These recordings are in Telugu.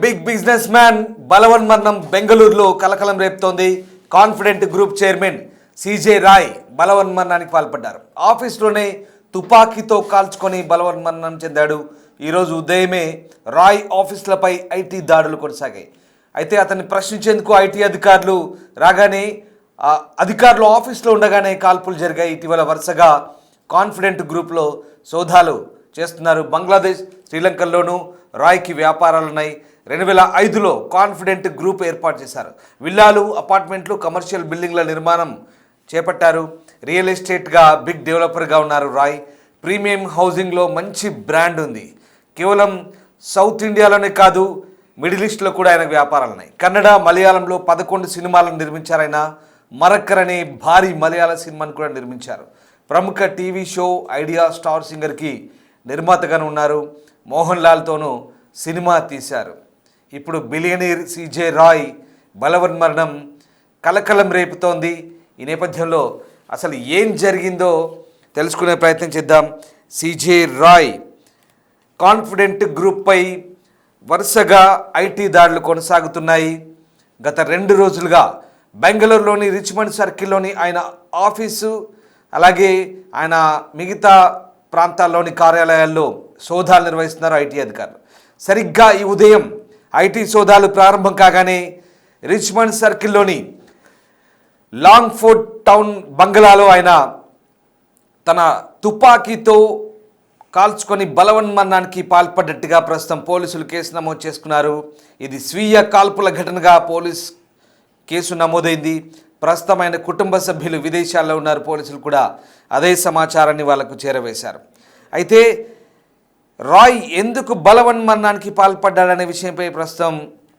బిగ్ బిజినెస్ మ్యాన్ బలవన్మరణం బెంగళూరులో కలకలం రేపుతోంది. Confident group chairman CJ Roy బలవన్మరణానికి పాల్పడ్డారు. ఆఫీస్లోనే తుపాకీతో కాల్చుకొని బలవన్మరణం చెందాడు. ఈరోజు ఉదయమే రాయ్ ఆఫీసులపై ఐటీ దాడులు కొనసాగాయి. అయితే అతన్ని ప్రశ్నించేందుకు ఐటీ అధికారులు రాగానే అధికారులు ఆఫీస్లో ఉండగానే కాల్పులు జరిగాయి. ఇటీవల వరుసగా కాన్ఫిడెంట్ గ్రూప్లో సోదాలు చేస్తున్నారు. బంగ్లాదేశ్, శ్రీలంకల్లోనూ రాయ్కి వ్యాపారాలున్నాయి. 2005లో కాన్ఫిడెంట్ గ్రూప్ ఏర్పాటు చేశారు. విల్లాలు, అపార్ట్మెంట్లు, కమర్షియల్ బిల్డింగ్ల నిర్మాణం చేపట్టారు. రియల్ ఎస్టేట్గా బిగ్ డెవలపర్గా ఉన్నారు రాయ్. ప్రీమియం హౌసింగ్లో మంచి బ్రాండ్ ఉంది. కేవలం సౌత్ ఇండియాలోనే కాదు, మిడిల్ ఈస్ట్లో కూడా ఆయన వ్యాపారాలు ఉన్నాయి. కన్నడ, మలయాళంలో 11 సినిమాలను నిర్మించారు. ఆయన మరక్కర్ అనే భారీ మలయాళ సినిమాను కూడా నిర్మించారు. ప్రముఖ టీవీ షో ఐడియా స్టార్ సింగర్కి నిర్మాతగాను ఉన్నారు. మోహన్ లాల్తోనూ సినిమా తీశారు. ఇప్పుడు బిలియనీర్ సిజే రాయ్ బలవన్మరణం కలకలం రేపుతోంది. ఈ నేపథ్యంలో అసలు ఏం జరిగిందో తెలుసుకునే ప్రయత్నం చేద్దాం. సిజే రాయ్ కాన్ఫిడెంట్ గ్రూప్పై వరుసగా ఐటీ దాడులు కొనసాగుతున్నాయి. గత 2 రోజులుగా బెంగళూరులోని రిచ్మండ్ సర్కిల్లోని ఆయన ఆఫీసు, అలాగే ఆయన మిగతా ప్రాంతాల్లోని కార్యాలయాల్లో సోదాలు నిర్వహిస్తున్నారు ఐటీ అధికారులు. సరిగ్గా ఈ ఉదయం ఐటీ సోదాలు ప్రారంభం కాగానే రిచ్మండ్ సర్కిల్లోని లాంగ్ ఫోర్ట్ టౌన్ బంగ్లాలో ఆయన తన తుపాకీతో కాల్చుకొని బలవన్మరణానికి పాల్పడ్డట్టుగా ప్రస్తుతం పోలీసులు కేసు నమోదు చేసుకున్నారు. ఇది స్వీయ కాల్పుల ఘటనగా పోలీస్ కేసు నమోదైంది. ప్రస్తుతం ఆయన కుటుంబ సభ్యులు విదేశాల్లో ఉన్నారు. పోలీసులు కూడా అదే సమాచారాన్ని వాళ్లకు చేరవేశారు. అయితే రాయ్ ఎందుకు బలవన్మరణానికి పాల్పడ్డాడనే విషయంపై ప్రస్తుతం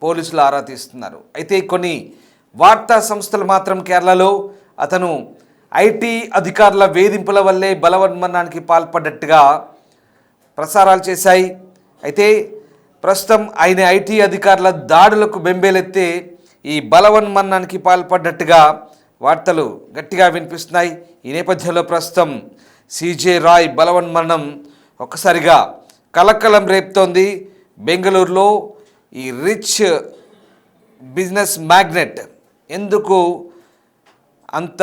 పోలీసులు ఆరా తీస్తున్నారు. అయితే కొన్ని వార్తా సంస్థలు మాత్రం కేరళలో అతను ఐటీ అధికారుల వేధింపుల వల్లే బలవన్మరణానికి పాల్పడ్డట్టుగా ప్రసారాలు చేశాయి. అయితే ప్రస్తుతం ఆయన ఐటీ అధికారుల దాడులకు బెంబేలెత్తే ఈ బలవన్మరణానికి పాల్పడ్డట్టుగా వార్తలు గట్టిగా వినిపిస్తున్నాయి. ఈ నేపథ్యంలో ప్రస్తుతం సిజే రాయ్ బలవన్మరణం ఒక్కసారిగా కలకలం రేపుతోంది. బెంగళూరులో ఈ రిచ్ బిజినెస్ మ్యాగ్నెట్ ఎందుకు అంత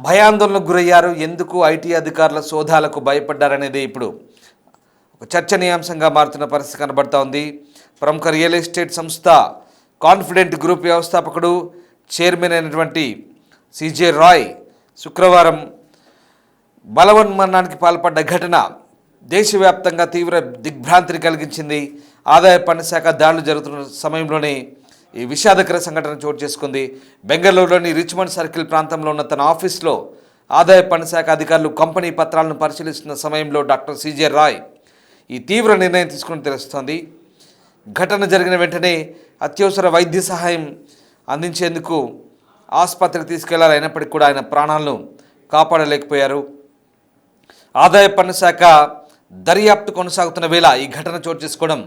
భయాందోళనకు గురయ్యారు, ఎందుకు ఐటీ అధికారుల సోదాలకు భయపడ్డారనేది ఇప్పుడు ఒక చర్చనీయాంశంగా మారుతున్న పరిస్థితి కనబడుతూ ఉంది. ప్రముఖ రియల్ ఎస్టేట్ సంస్థ కాన్ఫిడెంట్ గ్రూప్ వ్యవస్థాపకుడు, చైర్మన్ అయినటువంటి సిజే రాయ్ శుక్రవారం బలవన్మరణానికి పాల్పడ్డ ఘటన దేశవ్యాప్తంగా తీవ్ర దిగ్భ్రాంతిని కలిగించింది. ఆదాయ పన్ను శాఖ దాడులు జరుగుతున్న సమయంలోనే ఈ విషాదకర సంఘటన చోటు చేసుకుంది. బెంగళూరులోని రిచ్మండ్ సర్కిల్ ప్రాంతంలో ఉన్న తన ఆఫీస్లో ఆదాయ పన్ను శాఖ అధికారులు కంపెనీ పత్రాలను పరిశీలిస్తున్న సమయంలో డాక్టర్ సిజే రాయ్ ఈ తీవ్ర నిర్ణయం తీసుకుని తెలుస్తోంది. ఘటన జరిగిన వెంటనే అత్యవసర వైద్య సహాయం అందించేందుకు ఆసుపత్రికి తీసుకెళ్లారు. అయినప్పటికీ కూడా ఆయన ప్రాణాలను కాపాడలేకపోయారు. ఆదాయ పన్ను శాఖ దర్యాప్తు కొనసాగుతున్న వేళ ఈ ఘటన చోటు చేసుకోవడం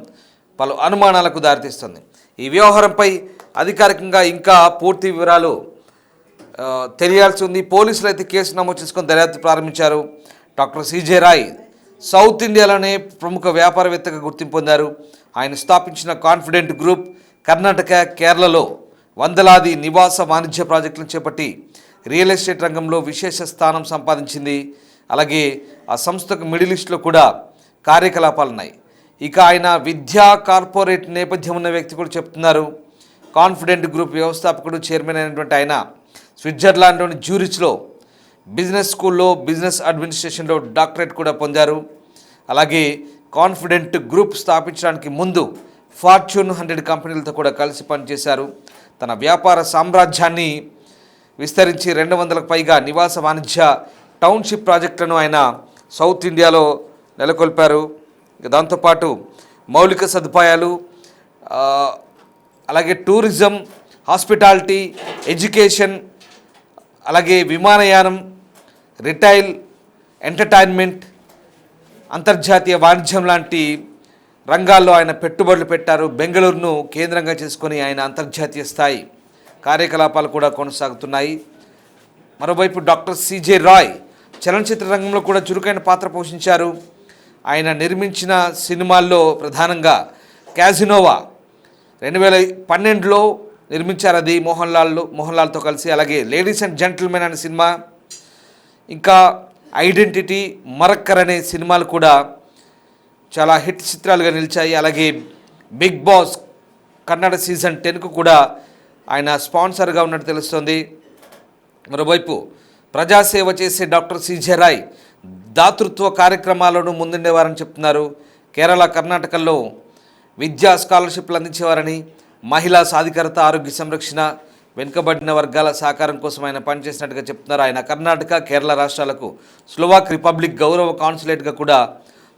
పలు అనుమానాలకు దారితీస్తుంది. ఈ వ్యవహారంపై అధికారికంగా ఇంకా పూర్తి వివరాలు తెలియాల్సి ఉంది. పోలీసులు అయితే కేసు నమోదు చేసుకొని దర్యాప్తు ప్రారంభించారు. డాక్టర్ సిజే రాయ్ సౌత్ ఇండియాలోనే ప్రముఖ వ్యాపారవేత్తగా గుర్తింపు పొందారు. ఆయన స్థాపించిన కాన్ఫిడెంట్ గ్రూప్ కర్ణాటక, కేరళలో వందలాది నివాస వాణిజ్య ప్రాజెక్టులను చేపట్టి రియల్ ఎస్టేట్ రంగంలో విశేష స్థానం సంపాదించింది. అలాగే ఆ సంస్థకు మిడిల్ ఈస్ట్లో కూడా కార్యకలాపాలున్నాయి. ఇక ఆయన విద్యా కార్పొరేట్ నేపథ్యం ఉన్న వ్యక్తి కూడా చెప్తున్నారు. కాన్ఫిడెంట్ గ్రూప్ వ్యవస్థాపకుడు, చైర్మన్ అయినటువంటి ఆయన స్విట్జర్లాండ్లోని జ్యూరిచ్లో బిజినెస్ స్కూల్లో బిజినెస్ అడ్మినిస్ట్రేషన్లో డాక్టరేట్ కూడా పొందారు. అలాగే కాన్ఫిడెంట్ గ్రూప్ స్థాపించడానికి ముందు ఫార్చ్యూన్ 100 కంపెనీలతో కూడా కలిసి పనిచేశారు. తన వ్యాపార సామ్రాజ్యాన్ని విస్తరించి 200లకు పైగా నివాస వాణిజ్య టౌన్షిప్ ప్రాజెక్టులను ఆయన సౌత్ ఇండియాలో నెలకొల్పారు. దాంతోపాటు మౌలిక సదుపాయాలు, అలాగే టూరిజం, హాస్పిటాలిటీ, ఎడ్యుకేషన్, అలాగే విమానయానం, రిటైల్, ఎంటర్టైన్మెంట్, అంతర్జాతీయ వాణిజ్యం లాంటి రంగాల్లో ఆయన పెట్టుబడులు పెట్టారు. బెంగళూరును కేంద్రంగా చేసుకొని ఆయన అంతర్జాతీయ స్థాయి కార్యకలాపాలు కూడా కొనసాగుతున్నాయి. మరోవైపు డాక్టర్ సిజే రాయ్ చలనచిత్ర రంగంలో కూడా చురుకైన పాత్ర పోషించారు. ఆయన నిర్మించిన సినిమాల్లో ప్రధానంగా క్యాజినోవా, 2012లో నిర్మించారు, అది మోహన్ లాల్తో కలిసి. అలాగే లేడీస్ అండ్ జెంటిల్మెన్ అనే సినిమా, ఇంకా ఐడెంటిటీ, మరక్కర్ అనే సినిమాలు కూడా చాలా హిట్ చిత్రాలుగా నిలిచాయి. అలాగే బిగ్ బాస్ కన్నడ సీజన్ 10కు కూడా ఆయన స్పాన్సర్గా ఉన్నట్టు తెలుస్తుంది. మరోవైపు ప్రజాసేవ చేసే డాక్టర్ సిజే రాయ్ దాతృత్వ కార్యక్రమాలను ముందుండేవారని చెప్తున్నారు. కేరళ, కర్ణాటకల్లో విద్యా స్కాలర్షిప్లు అందించేవారని, మహిళా సాధికారత, ఆరోగ్య సంరక్షణ, వెనుకబడిన వర్గాల సహకారం కోసం ఆయన పనిచేసినట్టుగా చెప్తున్నారు. ఆయన కర్ణాటక, కేరళ రాష్ట్రాలకు స్లోవాక్ రిపబ్లిక్ గౌరవ కాన్సులేట్గా కూడా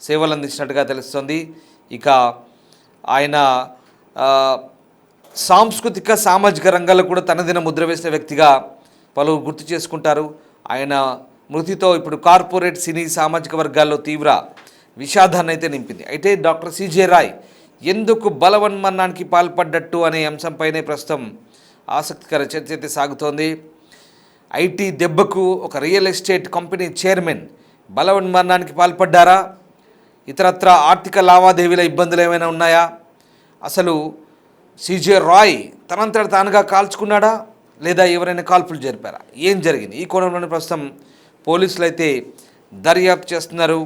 సేవలు అందించినట్టుగా తెలుస్తుంది. ఇక ఆయన సాంస్కృతిక, సామాజిక రంగాల్లో కూడా తనదిన ముద్ర వేసిన వ్యక్తిగా పలువురు గుర్తు చేసుకుంటారు. ఆయన మృతితో ఇప్పుడు కార్పొరేట్, సినీ, సామాజిక వర్గాల్లో తీవ్ర విషాదాన్ని అయితే నింపింది. అయితే డాక్టర్ సిజే రాయ్ ఎందుకు బలవన్మరణానికి పాల్పడ్డట్టు అనే అంశంపైనే ప్రస్తుతం ఆసక్తికర చర్చ అయితే సాగుతోంది. ఐటీ దెబ్బకు ఒక రియల్ ఎస్టేట్ కంపెనీ చైర్మన్ బలవన్మరణానికి పాల్పడ్డారా? ఇతరత్ర ఆర్థిక లావాదేవీల ఇబ్బందులు ఏమైనా ఉన్నాయా? అసలు సిజే రాయ్ తనంతట తానుగా కాల్చుకున్నాడా, లేదా ఎవరైనా కాల్పులు జరిపారా? ఏం జరిగింది? ఈ కోణంలోనే ప్రస్తుతం పోలీసులు అయితే దర్యాప్తు చేస్తున్నారు.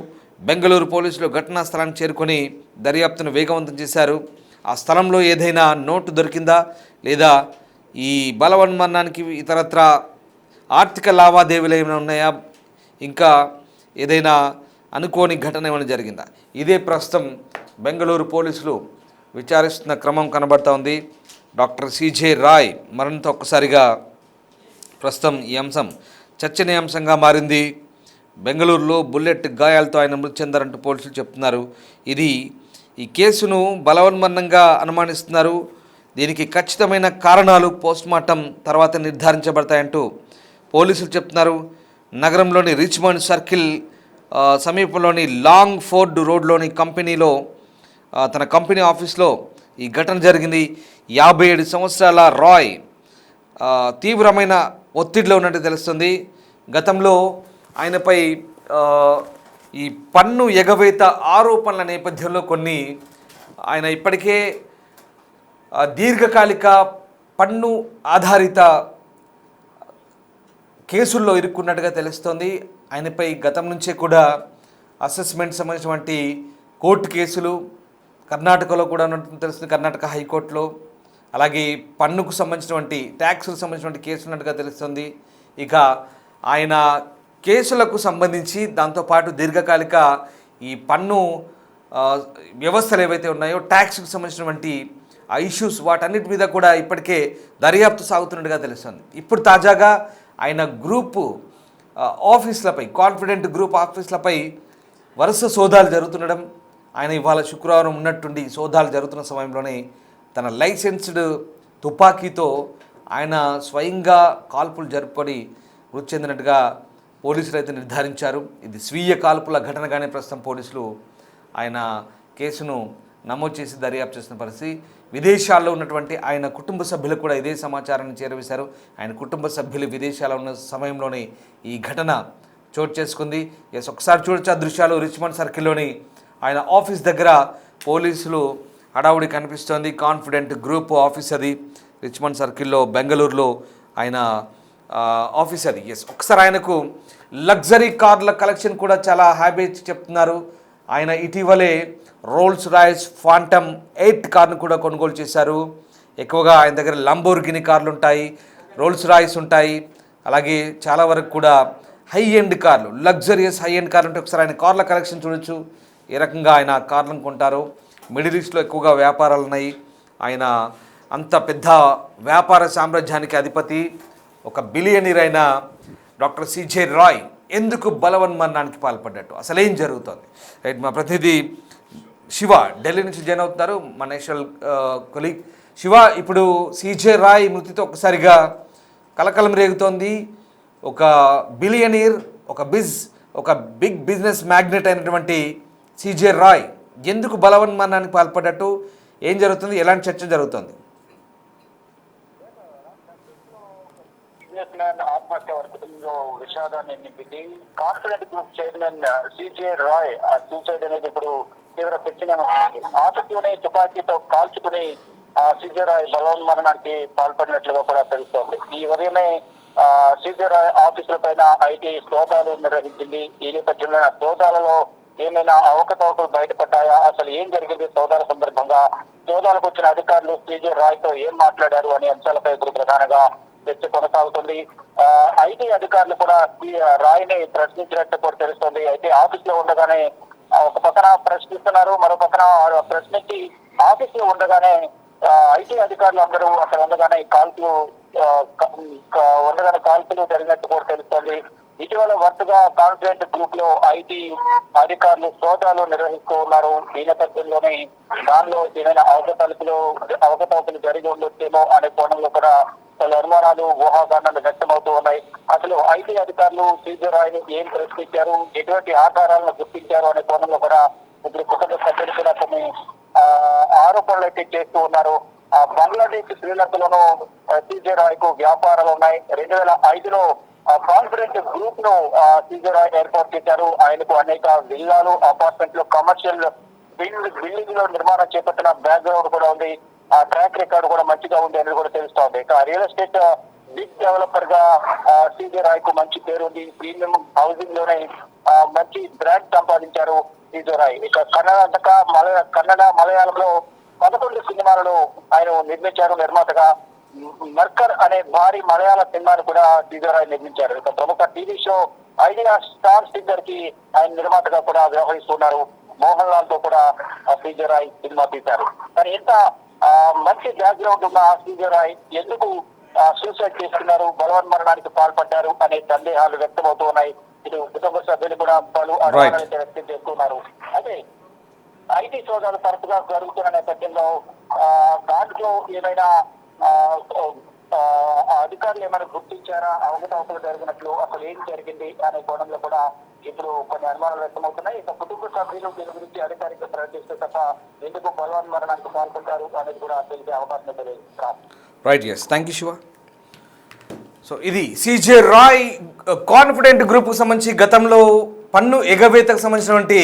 బెంగళూరు పోలీసులు ఘటనా స్థలానికి చేరుకొని దర్యాప్తును వేగవంతం చేశారు. ఆ స్థలంలో ఏదైనా నోటు దొరికిందా, లేదా ఈ బలవన్మరణానికి ఇతరత్ర ఆర్థిక లావాదేవీలు ఏమైనా ఉన్నాయా, ఇంకా ఏదైనా అనుకోని ఘటన ఏమైనా జరిగిందా? ఇదే ప్రస్తుతం బెంగళూరు పోలీసులు విచారిస్తున్న క్రమం కనబడుతూ ఉంది. డాక్టర్ సిజే రాయ్ మరణంతో ఒక్కసారిగా ప్రస్తుతం ఈ అంశం చర్చనీయాంశంగా మారింది. బెంగళూరులో బుల్లెట్ గాయాలతో ఆయన మృతి చెందారంటూ పోలీసులు చెప్తున్నారు. ఈ కేసును బలవన్మరణంగా అనుమానిస్తున్నారు. దీనికి ఖచ్చితమైన కారణాలు పోస్ట్మార్టం తర్వాత నిర్ధారించబడతాయంటూ పోలీసులు చెప్తున్నారు. నగరంలోని రిచ్మండ్ సర్కిల్ సమీపంలోని లాంగ్ ఫోర్డ్ రోడ్లోని కంపెనీలో, తన కంపెనీ ఆఫీస్లో ఈ ఘటన జరిగింది. 57 సంవత్సరాల రాయ్ తీవ్రమైన ఒత్తిడిలో ఉన్నట్టు తెలుస్తుంది. గతంలో ఆయనపై ఈ పన్ను ఎగవేత ఆరోపణల నేపథ్యంలో కొన్ని ఆయన ఇప్పటికే దీర్ఘకాలిక పన్ను ఆధారిత కేసుల్లో ఇరుక్కున్నట్టుగా తెలుస్తోంది. ఆయనపై గతం నుంచే కూడా అసెస్మెంట్ సంబంధించినటువంటి కోర్టు కేసులు కర్ణాటకలో కూడా ఉన్నట్టు తెలుస్తుంది, కర్ణాటక హైకోర్టులో. అలాగే పన్నుకు సంబంధించినటువంటి, ట్యాక్స్కు సంబంధించినటువంటి కేసులు ఉన్నట్టుగా తెలుస్తుంది. ఇక ఆయన కేసులకు సంబంధించి దాంతోపాటు దీర్ఘకాలిక ఈ పన్ను వ్యవస్థలు ఏవైతే ఉన్నాయో, ట్యాక్స్కు సంబంధించినటువంటి ఆ ఇష్యూస్, వాటన్నిటి మీద కూడా ఇప్పటికే దర్యాప్తు సాగుతున్నట్టుగా తెలుస్తుంది. ఇప్పుడు తాజాగా ఆయన గ్రూపు ఆఫీసులపై, కాన్ఫిడెంట్ గ్రూప్ ఆఫీసులపై వరుస సోదాలు జరుగుతుండడం, ఆయన ఇవాళ శుక్రవారం ఉన్నట్టుండి సోదాలు జరుగుతున్న సమయంలోనే తన లైసెన్స్డ్ తుపాకీతో ఆయన స్వయంగా కాల్పులు జరుపుకొని మృతి చెందినట్టుగా పోలీసులు అయితే నిర్ధారించారు. ఇది స్వీయ కాల్పుల ఘటనగానే ప్రస్తుతం పోలీసులు ఆయన కేసును నమోదు చేసి దర్యాప్తు చేసిన పరిస్థితి. విదేశాల్లో ఉన్నటువంటి ఆయన కుటుంబ సభ్యులకు కూడా ఇదే సమాచారాన్ని చేరవేశారు. ఆయన కుటుంబ సభ్యులు విదేశాల్లో ఉన్న సమయంలోనే ఈ ఘటన చోటు చేసుకుంది. ఒకసారి చూడొచ్చు ఆ దృశ్యాలు. రిచ్మండ్ సర్కిల్లోని ఆయన ఆఫీస్ దగ్గర పోలీసులు హడావుడి కనిపిస్తోంది. కాన్ఫిడెంట్ గ్రూప్ ఆఫీస్ అది, రిచ్మండ్ సర్కిల్లో బెంగళూరులో ఆయన ఆఫీస్ అది. ఒకసారి ఆయనకు లగ్జరీ కార్ల కలెక్షన్ కూడా చాలా హ్యాబిట్ చెప్తున్నారు. ఆయన ఇటీవలే రోల్స్ రాయ్స్ ఫాంటమ్ 8 కార్ను కూడా కొనుగోలు చేశారు. ఎక్కువగా ఆయన దగ్గర లంబోర్గిని కార్లు ఉంటాయి, రోల్స్ రాయ్స్ ఉంటాయి, అలాగే చాలా వరకు కూడా హై ఎండ్ కార్లు, లగ్జరియస్ హై ఎండ్ కార్లు ఉంటాయి. ఒకసారి ఆయన కార్ల కలెక్షన్ చూడొచ్చు, ఏ రకంగా ఆయన కార్లను కొంటారు. మిడిల్ ఈస్ట్లో ఎక్కువగా వ్యాపారాలు ఉన్నాయి. ఆయన అంత పెద్ద వ్యాపార సామ్రాజ్యానికి అధిపతి, ఒక బిలియనీర్ అయిన డాక్టర్ సిజే రాయ్ ఎందుకు బలవన్మరణానికి పాల్పడ్డట్టు, అసలు ఏం జరుగుతుంది? రైట్, మా ప్రతినిధి శివ ఢిల్లీ నుంచి జాయిన్ అవుతున్నారు, మా నేషనల్ కొలీగ్. శివ, ఇప్పుడు సిజే రాయ్ మృతితో ఒక్కసారిగా కలకలం రేగుతోంది. ఒక బిలియనీర్, ఒక బిగ్ బిజినెస్ మ్యాగ్నెట్ అయినటువంటి సిజే రాయ్ ఎందుకు బలవన్మరణానికి పాల్పడ్డట్టు, ఏం జరుగుతుంది, ఎలాంటి చర్చ జరుగుతుంది? ఆత్మహత్య వర్గంలో విషాదాన్ని నింపింది. Confident group chairman CJ Roy suicide అనేది ఇప్పుడు తీవ్ర చర్చనీయాంశం. ఆసక్తిని తుపాకీతో కాల్చుకుని సిజే రాయ్ బలవన్మరణానికి పాల్పడినట్లుగా కూడా తెలుస్తోంది. ఈ ఉదయమే సిజే రాయ్ ఆఫీసుల పైన ఐటీ సోదాలు నిర్వహించింది. ఈ నేపథ్యంలో సోదాలలో ఏమైనా అవకతవకలు బయటపడ్డాయా, అసలు ఏం జరిగింది సోదాల సందర్భంగా, సోదాలకు వచ్చిన అధికారులు సిజే రాయ్ తో ఏం మాట్లాడారు అనే అంశాలపై ఇప్పుడు ప్రధానంగా చర్చ కొనసాగుతుంది. ఐటీ అధికారులు కూడా రాయ్ ని ప్రశ్నించినట్టు కూడా తెలుస్తోంది. అయితే ఆఫీస్ లో ఉండగానే ఒక పక్కన ప్రశ్నిస్తున్నారు, మరో పక్కన ప్రశ్నించి ఆఫీస్ లో ఉండగానే ఐటీ అధికారులు అందరూ అక్కడ ఉండగానే కాల్పులు జరిగినట్టు కూడా తెలుస్తోంది. ఇటీవల వరుసగా కాన్ఫిడెంట్ గ్రూప్ లో ఐటీ అధికారులు సోదాలు నిర్వహిస్తూ ఉన్నారు. ఈ నేపథ్యంలోనే దానిలో ఏమైనా అవకతవకలు జరిగి ఉండొచ్చేమో అనే కోణంలో కూడా పలు అనుమానాలు, ఊహాగానాలు వ్యక్తమవుతూ ఉన్నాయి. అసలు ఐటీ అధికారులు సిజే రాయ్ ని ఏం ప్రశ్నించారు, ఎటువంటి ఆధారాలను గుర్తించారు అనే కోణంలో కూడా ఇప్పుడు కుటుంబ సభ్యులు కూడా కొన్ని ఆరోపణలు అయితే చేస్తూ ఉన్నారు. బంగ్లాదేశ్, శ్రీలంకలోనూ సిజే రాయ్ కు వ్యాపారాలు ఉన్నాయి. 2005లో కాన్ఫిడెంట్ గ్రూప్ ను సిజే రాయ్ ఏర్పాటు చేశారు. ఆయనకు అనేక విల్లాలు, అపార్ట్మెంట్లు, కమర్షియల్ బిల్డింగ్ లో నిర్మాణం చేపట్టిన బ్యాక్గ్రౌండ్ కూడా ఉంది. ఆ ట్రాక్ రికార్డు కూడా మంచిగా ఉంది అనేది కూడా తెలుస్తోంది. ఇక రియల్ ఎస్టేట్ బిగ్ డెవలపర్ గా సిజే రాయ్ కు మంచి పేరు ఉంది. ప్రీమియం హౌసింగ్ లోనే మంచి బ్రాండ్ సంపాదించారు సిజే రాయ్. ఇక కన్నడ, మలయాళంలో 11 సినిమాలను ఆయన నిర్మించారు నిర్మాతగా. మర్కర్ అనే భారీ మలయాళ సినిమాను కూడా సిజే రాయ్ నిర్మించారు. ఇక ప్రముఖ TV show idea star singer కి ఆయన నిర్మాతగా కూడా వ్యవహరిస్తున్నారు. మోహన్ లాల్ తో కూడా సిజే రాయ్ సినిమా తీశారు. కానీ ఎంత మంచి బ్యాక్గ్రౌండ్ ఉన్న సిజే రాయ్ ఎందుకు సూసైడ్ చేసుకున్నారు, బలవన్మరణానికి పాల్పడ్డారు అనే సందేహాలు వ్యక్తమవుతూ ఉన్నాయి. ఇటు కుటుంబ సభ్యులు కూడా పలు అనుమానాలు వ్యక్తం చేస్తున్నారు. అయితే ఐటీ సోదాలు తరచుగా జరుగుతున్న నేపథ్యంలో దాంట్లో ఏమైనా అధికారులు ఏమైనా గుర్తించారా, అవకతవకలు జరిగినట్లు, అసలు ఏం జరిగింది అనే కోణంలో కూడా ఇప్పుడు కొన్ని అనుమానాలు వ్యక్తమవుతున్నాయి. ఇక కుటుంబ సభ్యులు దీని గురించి అధికారిక ప్రకటిస్తే తప్ప ఎందుకు బలవన్మరణానికి పాల్పడ్డారు అనేది కూడా తెలిసే అవకాశం లేదు. Right, yes, thank you Shiva. So ఇది సిజే రాయ్ కాన్ఫిడెంట్ గ్రూప్కు సంబంధించి గతంలో పన్ను ఎగవేతకు సంబంధించినటువంటి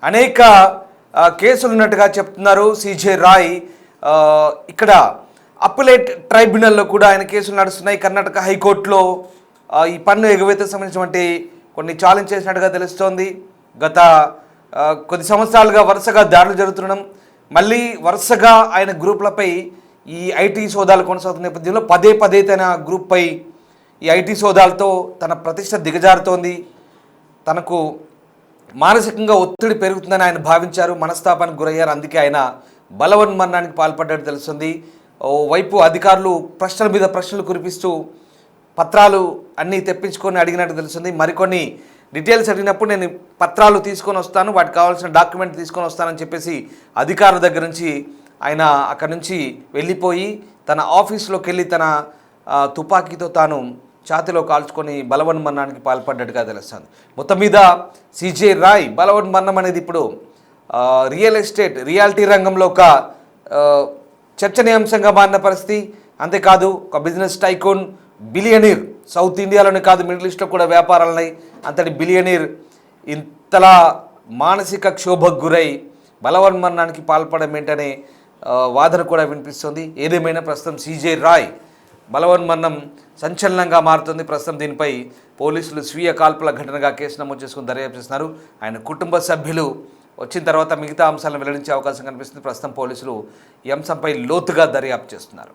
అనేక కేసులు ఉన్నట్టుగా చెప్తున్నారు సిజే రాయ్. ఇక్కడ అప్పులేట్ ట్రైబ్యునల్లో కూడా ఆయన కేసులు నడుస్తున్నాయి. కర్ణాటక హైకోర్టులో ఈ పన్ను ఎగవేతకు సంబంధించినటువంటి కొన్ని ఛాలెంజ్ చేసినట్టుగా తెలుస్తోంది. గత కొద్ది సంవత్సరాలుగా వరుసగా దాడులు జరుగుతుండడం, మళ్ళీ వరుసగా ఆయన గ్రూపులపై ఈ ఐటీ సోదాలు కొనసాగుతున్న నేపథ్యంలో పదే తన గ్రూప్పై ఈ ఐటీ సోదాలతో తన ప్రతిష్ట దిగజారుతోంది. తనకు మానసికంగా ఒత్తిడి పెరుగుతుందని ఆయన భావించారు, మనస్తాపానికి గురయ్యారు. అందుకే ఆయన బలవన్మరణానికి పాల్పడ్డట్టు తెలుస్తుంది. ఓవైపు అధికారులు ప్రశ్నల మీద ప్రశ్నలు కురిపిస్తూ పత్రాలు అన్నీ తెప్పించుకొని అడిగినట్టు తెలుస్తుంది. మరికొన్ని డీటెయిల్స్ అడిగినప్పుడు నేను పత్రాలు తీసుకొని వస్తాను, వాటికి కావాల్సిన డాక్యుమెంట్ తీసుకొని వస్తానని చెప్పేసి అధికారుల దగ్గర నుంచి ఆయన అక్కడి నుంచి వెళ్ళిపోయి తన ఆఫీస్లోకి వెళ్ళి తన తుపాకీతో తాను ఛాతీలో కాల్చుకొని బలవన్మరణానికి పాల్పడ్డట్టుగా తెలుస్తుంది. మొత్తం మీద సిజే రాయ్ బలవన్మరణం అనేది ఇప్పుడు రియాలిటీ రంగంలో ఒక చర్చనీయాంశంగా మారిన పరిస్థితి. అంతేకాదు ఒక బిజినెస్ టైకోన్, బిలియనీర్, సౌత్ ఇండియాలోనే కాదు మిడిల్ ఈస్ట్లో కూడా వ్యాపారాలు ఉన్నాయి. అంతటి బిలియనీర్ ఇంతలా మానసిక క్షోభకు గురై బలవన్మరణానికి పాల్పడడం ఏంటనే వాదన కూడా వినిపిస్తుంది. ఏదేమైనా ప్రస్తుతం సిజే రాయ్ బలవన్మరణం సంచలనంగా మారుతుంది. ప్రస్తుతం దీనిపై పోలీసులు స్వీయ కాల్పుల ఘటనగా కేసు నమోదు చేసుకుని దర్యాప్తు చేస్తున్నారు. ఆయన కుటుంబ సభ్యులు వచ్చిన తర్వాత మిగతా అంశాలను వెల్లడించే అవకాశం కనిపిస్తుంది. ప్రస్తుతం పోలీసులు ఈ అంశంపై లోతుగా దర్యాప్తు చేస్తున్నారు.